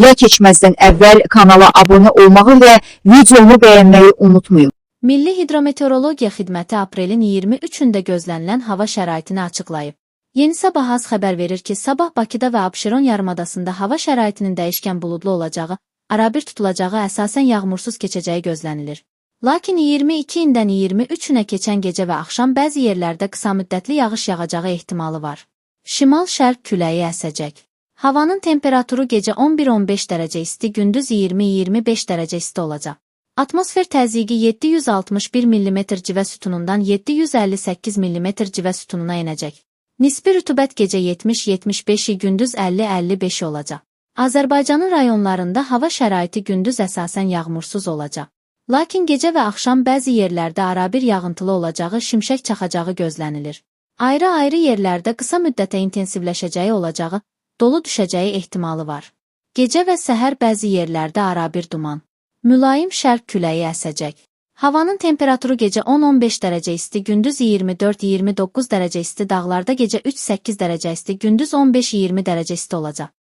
videoya keçməzdən əvvəl kanala abunə olmağı və videomu bəyənməyi unutmayın. Milli Hidrometeorologiya Xidməti aprelin 23-də gözlənilən hava şəraitini açıqlayıb. Yeni Sabah az xəbər verir ki, sabah Bakıda və Abşeron yarımadasında hava şəraitinin dəyişkən buludlu olacağı, arabir tutulacağı, əsasən yağmursuz keçəcəyi gözlənilir. Lakin 22-dən 23-ünə keçən gecə və axşam bəzi yerlərdə qısa müddətli yağış yağacağı ehtimalı var. Şimal-şərq küləyi əsəcək. Havanın temperaturu gecə 11-15 dərəcə isti, gündüz 20-25 dərəcə isti olacaq. Atmosfer təzyiqi 761 mm civə sütunundan 758 mm civə sütununa enəcək. Nisbi rütubət gecə 70-75, gündüz 50-55 olacaq. Azərbaycanın rayonlarında hava şəraiti gündüz əsasən yağmursuz olacaq. Lakin gecə və axşam bəzi yerlərdə arabir yağıntılı olacağı, şimşək çaxacağı gözlənilir. Ayrı-ayrı yerlərdə qısa müddətə intensivləşəcəyi olacağı, dolu düşəcəyi ehtimalı var. Gecə və səhər bəzi yerlərdə arabir duman. Mülayim şərq küləyi əsəcək. Havanın temperaturu gecə 10-15 dərəcə isti, gündüz 24-29 dərəcə isti, dağlarda gecə 3-8 dərəcə isti, gündüz 15-20 dərəcə isti olacaq.